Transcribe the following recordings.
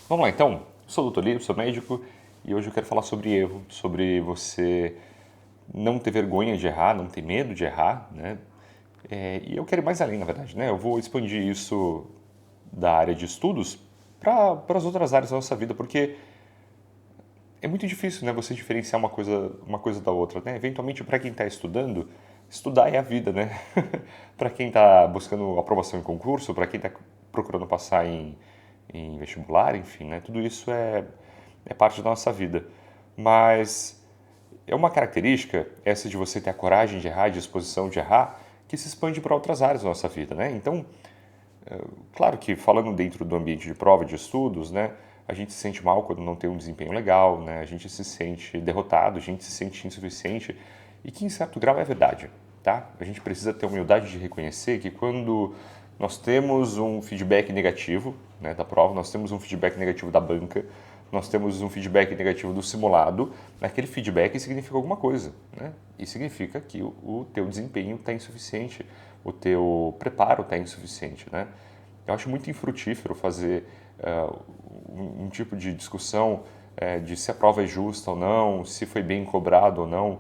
Vamos lá então, sou o Dr. Lito, sou médico e hoje eu quero falar sobre erro, sobre você não ter vergonha de errar, não ter medo de errar, né? E eu quero ir mais além, na verdade, né? Eu vou expandir isso da área de estudos para as outras áreas da nossa vida, porque é muito difícil, né, você diferenciar uma coisa da outra, né? Eventualmente, para quem está estudando, estudar é a vida, né? Para quem está buscando aprovação em concurso, para quem está procurando passar em vestibular, enfim, né? Tudo isso é parte da nossa vida. Mas é uma característica, essa de você ter a coragem de errar, a disposição de errar, que se expande para outras áreas da nossa vida, né? Então, claro que falando dentro do ambiente de prova, de estudos, né, a gente se sente mal quando não tem um desempenho legal, né, a gente se sente derrotado, a gente se sente insuficiente, e que em certo grau é verdade, tá? A gente precisa ter a humildade de reconhecer que quando nós temos um feedback negativo, né, da prova, nós temos um feedback negativo da banca, nós temos um feedback negativo do simulado, aquele feedback significa alguma coisa, né? E significa que o teu desempenho está insuficiente, o teu preparo está insuficiente, né? Eu acho muito infrutífero fazer um tipo de discussão de se a prova é justa ou não, se foi bem cobrado ou não,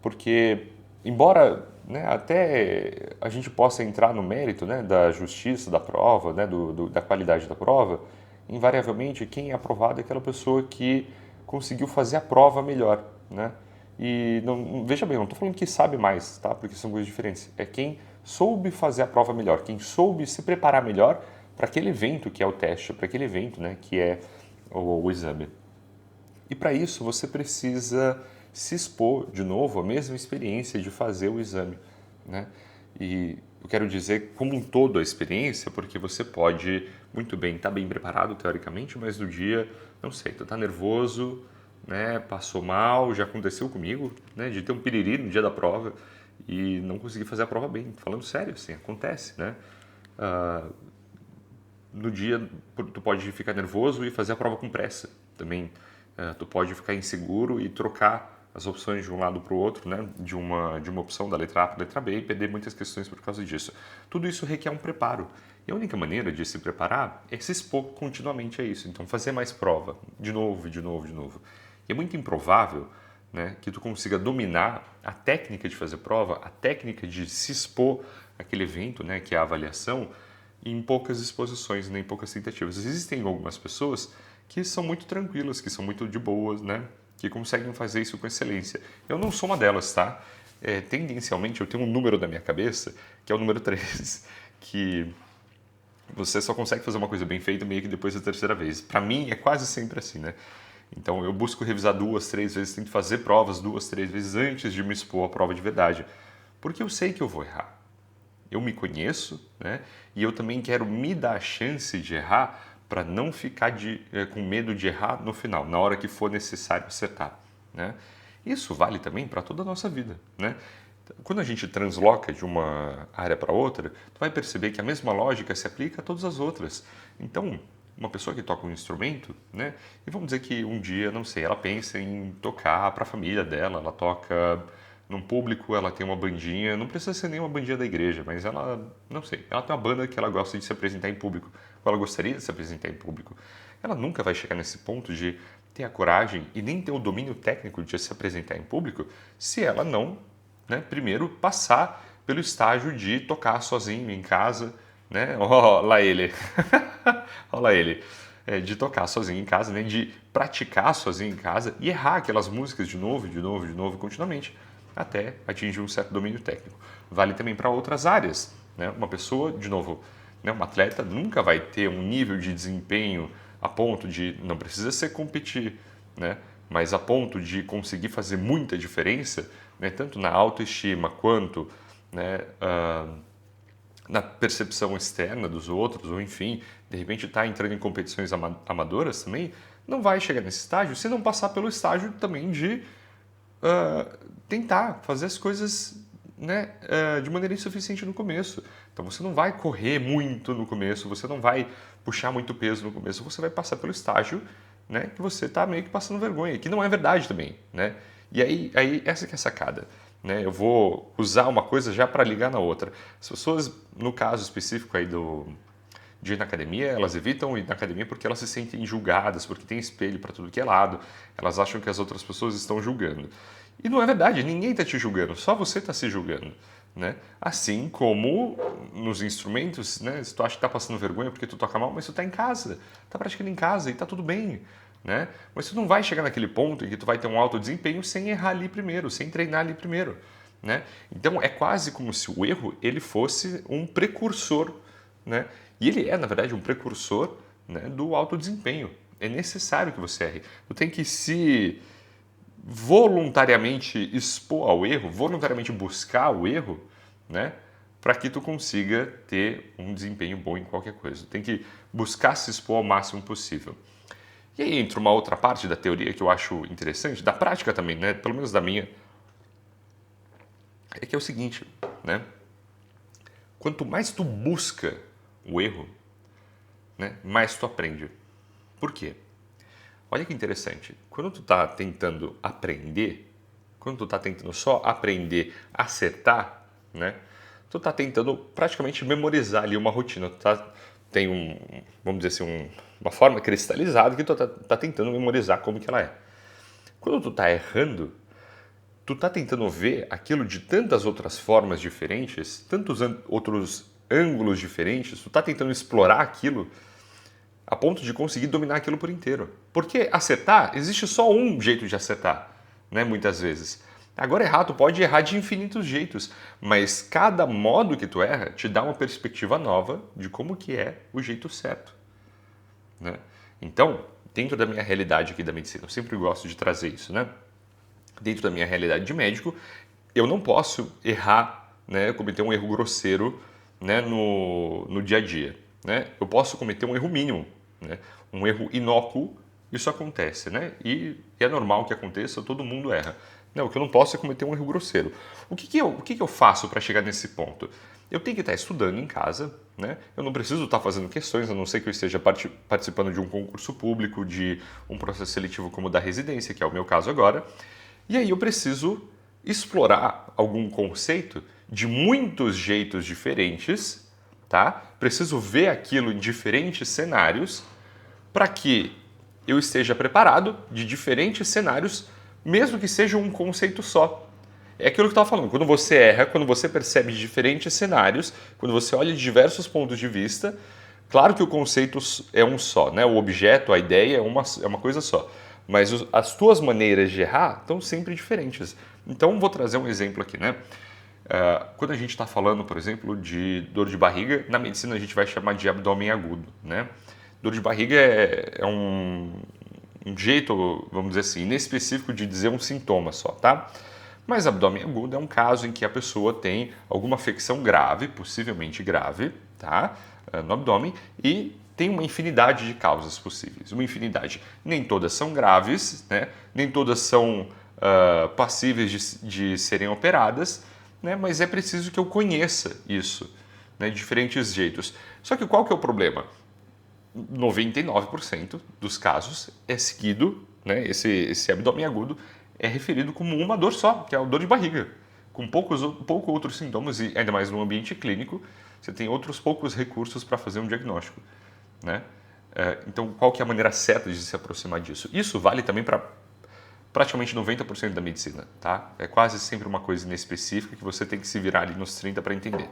porque embora, né, até a gente possa entrar no mérito, né, da justiça da prova, né, da qualidade da prova, invariavelmente quem é aprovado é aquela pessoa que conseguiu fazer a prova melhor, né? E não, veja bem, não estou falando que sabe mais, tá? Porque são coisas diferentes. É quem soube fazer a prova melhor, quem soube se preparar melhor para aquele evento que é o teste, para aquele evento, né, que é o exame. E para isso você precisa se expor de novo à mesma experiência de fazer o exame, né? E eu quero dizer como um todo a experiência, porque você pode muito bem estar bem preparado teoricamente, mas no dia, não sei, tu tá nervoso, né? Passou mal, já aconteceu comigo, né? De ter um piriri no dia da prova e não conseguir fazer a prova bem. Falando sério, assim, acontece, né? No dia tu pode ficar nervoso e fazer a prova com pressa. Também tu pode ficar inseguro e trocar as opções de um lado para o outro, né? De uma opção da letra A para a letra B e perder muitas questões por causa disso. Tudo isso requer um preparo. E a única maneira de se preparar é se expor continuamente a isso. Então fazer mais prova, de novo, de novo, de novo. E é muito improvável, né, que tu consiga dominar a técnica de fazer prova, a técnica de se expor àquele evento, né, que é a avaliação, em poucas exposições, nem poucas tentativas. Existem algumas pessoas que são muito tranquilas, que são muito de boas, né? Que conseguem fazer isso com excelência. Eu não sou uma delas, tá? Tendencialmente, eu tenho um número na minha cabeça, que é o número 3, que você só consegue fazer uma coisa bem feita meio que depois da terceira vez. Para mim, é quase sempre assim, né? Então, eu busco revisar 2, 3 vezes, tento fazer provas 2, 3 vezes antes de me expor à prova de verdade. Porque eu sei que eu vou errar. Eu me conheço, né? E eu também quero me dar a chance de errar para não ficar com medo de errar no final, na hora que for necessário acertar, né? Isso vale também para toda a nossa vida, né? Quando a gente transloca de uma área para outra, tu vai perceber que a mesma lógica se aplica a todas as outras. Então, uma pessoa que toca um instrumento, né? E vamos dizer que um dia, não sei, ela pensa em tocar para a família dela, ela toca num público, ela tem uma bandinha, não precisa ser nem uma bandinha da igreja, mas ela, não sei, ela tem uma banda que ela gosta de se apresentar em público, ou ela gostaria de se apresentar em público. Ela nunca vai chegar nesse ponto de ter a coragem e nem ter o domínio técnico de se apresentar em público se ela não, né, primeiro passar pelo estágio de tocar sozinho em casa, né? Olha lá ele. Olha lá ele. De tocar sozinho em casa, né? De praticar sozinho em casa e errar aquelas músicas de novo, de novo, de novo, continuamente, até atingir um certo domínio técnico. Vale também para outras áreas, né? Uma pessoa, de novo, né, um atleta nunca vai ter um nível de desempenho a ponto de, não precisa ser competir, né? Mas a ponto de conseguir fazer muita diferença, né? Tanto na autoestima quanto, né, na percepção externa dos outros, ou enfim, de repente está entrando em competições amadoras também, não vai chegar nesse estágio se não passar pelo estágio também de tentar fazer as coisas, né, de maneira insuficiente no começo. Então você não vai correr muito no começo, você não vai puxar muito peso no começo, você vai passar pelo estágio, né, que você está meio que passando vergonha, que não é verdade também, né? E aí essa que é a sacada. Né? Eu vou usar uma coisa já para ligar na outra. As pessoas, no caso específico aí de ir na academia, elas evitam ir na academia porque elas se sentem julgadas, porque tem espelho para tudo que é lado, elas acham que as outras pessoas estão julgando. E não é verdade, ninguém está te julgando, só você está se julgando. Né? Assim como nos instrumentos, né? Se tu acha que está passando vergonha porque tu toca mal, mas tu está em casa, está praticando em casa e está tudo bem. Né? Mas tu não vai chegar naquele ponto em que tu vai ter um alto desempenho sem errar ali primeiro, sem treinar ali primeiro. Né? Então é quase como se o erro ele fosse um precursor, né? E ele é, na verdade, um precursor, né, do alto desempenho. É necessário que você erre. Tu tem que se voluntariamente expor ao erro, voluntariamente buscar o erro, né, para que tu consiga ter um desempenho bom em qualquer coisa. Tu tem que buscar se expor ao máximo possível. E aí entra uma outra parte da teoria que eu acho interessante, da prática também, né, pelo menos da minha, é que é o seguinte, né, quanto mais tu busca o erro, né, mais tu aprende. Por quê? Olha que interessante. Quando tu está tentando aprender, quando tu está tentando só aprender a acertar, né, tu está tentando praticamente memorizar ali uma rotina. Tem vamos dizer assim, uma forma cristalizada que tu tá tentando memorizar como que ela é. Quando tu está errando, tu está tentando ver aquilo de tantas outras formas diferentes, tantos outros ângulos diferentes, tu está tentando explorar aquilo a ponto de conseguir dominar aquilo por inteiro. Porque acertar, existe só um jeito de acertar, né, muitas vezes. Agora errar, tu pode errar de infinitos jeitos, mas cada modo que tu erra te dá uma perspectiva nova de como que é o jeito certo. Né? Então, dentro da minha realidade aqui da medicina, eu sempre gosto de trazer isso, né? Dentro da minha realidade de médico, eu não posso errar, né, cometer um erro grosseiro, né, no dia a dia. Né? Eu posso cometer um erro mínimo, né? Um erro inócuo, isso acontece, né? E é normal que aconteça, todo mundo erra. Não, o que eu não posso é cometer um erro grosseiro. O que eu faço para chegar nesse ponto? Eu tenho que estar estudando em casa, né? Eu não preciso estar fazendo questões, a não ser que eu esteja participando de um concurso público, de um processo seletivo como o da residência, que é o meu caso agora. E aí eu preciso explorar algum conceito de muitos jeitos diferentes, tá? Preciso ver aquilo em diferentes cenários para que eu esteja preparado de diferentes cenários, mesmo que seja um conceito só. É aquilo que eu estava falando, quando você erra, quando você percebe diferentes cenários, quando você olha de diversos pontos de vista, claro que o conceito é um só, né? O objeto, a ideia é uma coisa só. Mas as tuas maneiras de errar estão sempre diferentes. Então, vou trazer um exemplo aqui, né? Quando a gente está falando, por exemplo, de dor de barriga, na medicina a gente vai chamar de abdômen agudo, né? Dor de barriga é um jeito, vamos dizer assim, inespecífico de dizer um sintoma só, tá? Mas abdômen agudo é um caso em que a pessoa tem alguma afecção grave, possivelmente grave, tá? No abdômen, e tem uma infinidade de causas possíveis. Uma infinidade. Nem todas são graves, né? Nem todas são passíveis de serem operadas, né? Mas é preciso que eu conheça isso, né? De diferentes jeitos. Só que qual que é o problema? 99% dos casos é seguido, né? Esse abdômen agudo é referido como uma dor só, que é a dor de barriga, com poucos outros sintomas, e ainda mais no ambiente clínico, você tem outros poucos recursos para fazer um diagnóstico. Né? Então, qual que é a maneira certa de se aproximar disso? Isso vale também para praticamente 90% da medicina. Tá? É quase sempre uma coisa inespecífica que você tem que se virar ali nos 30% para entender.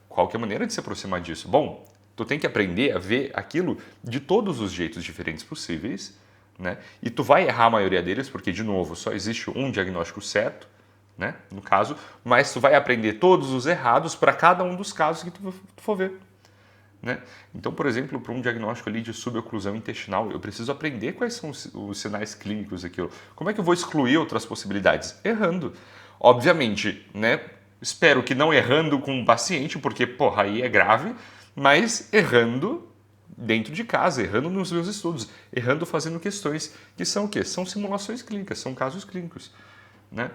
Qual que é a maneira de se aproximar disso? Bom, tu tem que aprender a ver aquilo de todos os jeitos diferentes possíveis, né? E tu vai errar a maioria deles, porque, de novo, só existe um diagnóstico certo, né? No caso, mas tu vai aprender todos os errados para cada um dos casos que tu for ver. Né? Então, por exemplo, para um diagnóstico ali de suboclusão intestinal, eu preciso aprender quais são os sinais clínicos daquilo. Como é que eu vou excluir outras possibilidades? Errando. Obviamente, né? Espero que não errando com o paciente, porque, porra, aí é grave, mas errando dentro de casa, errando nos meus estudos, errando fazendo questões que são o quê? São simulações clínicas, são casos clínicos. Né?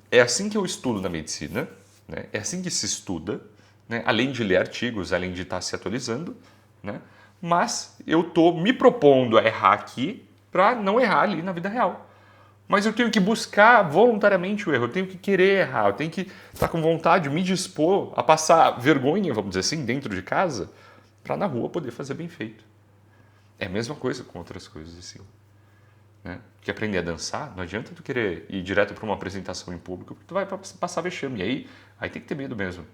É assim que eu estudo na medicina, né? É assim que se estuda, né? Além de ler artigos, além de estar se atualizando, né? Mas eu estou me propondo a errar aqui para não errar ali na vida real. Mas eu tenho que buscar voluntariamente o erro, eu tenho que querer errar, eu tenho que estar com vontade, me dispor a passar vergonha, vamos dizer assim, dentro de casa, para na rua poder fazer bem feito. É a mesma coisa com outras coisas assim. Né? Porque aprender a dançar, não adianta tu querer ir direto para uma apresentação em público, porque tu vai passar vexame. E aí tem que ter medo mesmo.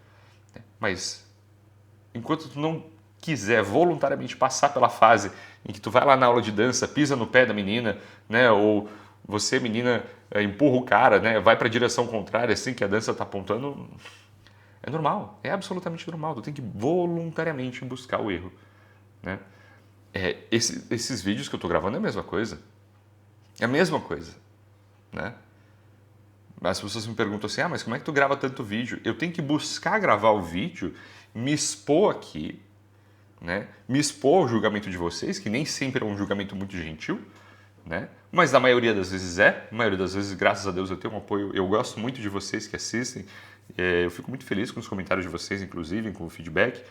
Né? Mas enquanto tu não quiser voluntariamente passar pela fase em que tu vai lá na aula de dança, pisa no pé da menina, né? Ou você, menina, empurra o cara, né? Vai para a direção contrária assim que a dança está apontando, é normal, é absolutamente normal. Tu tem que voluntariamente buscar o erro. Né? Esses vídeos que eu estou gravando é a mesma coisa. É a mesma coisa. Né? As pessoas me perguntam assim, mas como é que tu grava tanto vídeo? Eu tenho que buscar gravar o vídeo, me expor aqui, né? Me expor ao julgamento de vocês, que nem sempre é um julgamento muito gentil, né? Mas na maioria das vezes na maioria das vezes, graças a Deus, eu tenho um apoio, eu gosto muito de vocês que assistem, eu fico muito feliz com os comentários de vocês, inclusive, com o feedback,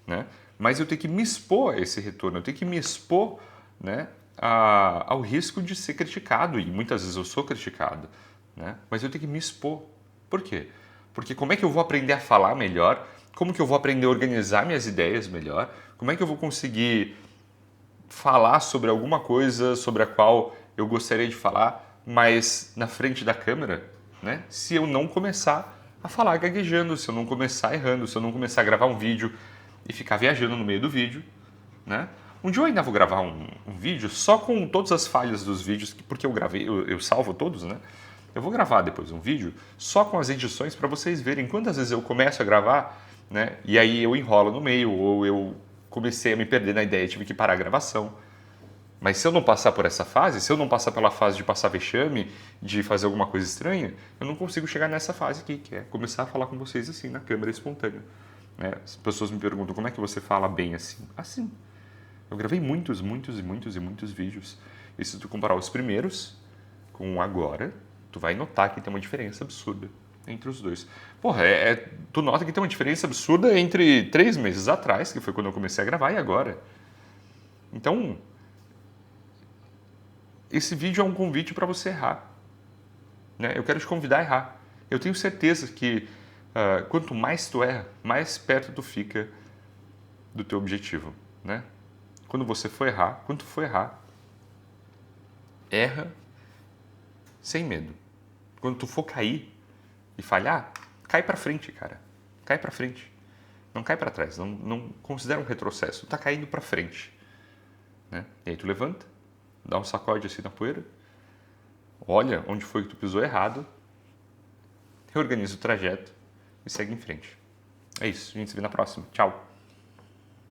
né? Mas eu tenho que me expor a esse retorno, eu tenho que me expor, né, ao risco de ser criticado, e muitas vezes eu sou criticado, né? Mas eu tenho que me expor. Por quê? Porque como é que eu vou aprender a falar melhor? Como que eu vou aprender a organizar minhas ideias melhor? Como é que eu vou conseguir falar sobre alguma coisa sobre a qual eu gostaria de falar, mas na frente da câmera, né? Se eu não começar a falar gaguejando, se eu não começar errando, se eu não começar a gravar um vídeo e ficar viajando no meio do vídeo, né? Um dia eu ainda vou gravar um vídeo só com todas as falhas dos vídeos, porque eu gravei, eu salvo todos, né? Eu vou gravar depois um vídeo só com as edições para vocês verem quantas vezes eu começo a gravar, né? E aí eu enrolo no meio, ou eu comecei a me perder na ideia, tive que parar a gravação. Mas se eu não passar por essa fase, se eu não passar pela fase de passar vexame, de fazer alguma coisa estranha, eu não consigo chegar nessa fase aqui, que é começar a falar com vocês assim, na câmera espontânea. Né? As pessoas me perguntam, como é que você fala bem assim? Assim. Eu gravei muitos vídeos. E se tu comparar os primeiros com agora, tu vai notar que tem uma diferença absurda entre os dois. Porra, tu nota que tem uma diferença absurda entre 3 meses atrás, que foi quando eu comecei a gravar, e agora. Então, esse vídeo é um convite para você errar. Né? Eu quero te convidar a errar. Eu tenho certeza que quanto mais tu erra, mais perto tu fica do teu objetivo. Né? Quando você for errar, quando tu for errar, erra sem medo. Quando tu for cair e falhar, cai para frente, cara. Cai para frente. Não cai para trás. Não considera um retrocesso. Tu tá caindo para frente. Né? E aí tu levanta, dá um sacode assim na poeira, olha onde foi que tu pisou errado, reorganiza o trajeto e segue em frente. É isso. A gente se vê na próxima. Tchau.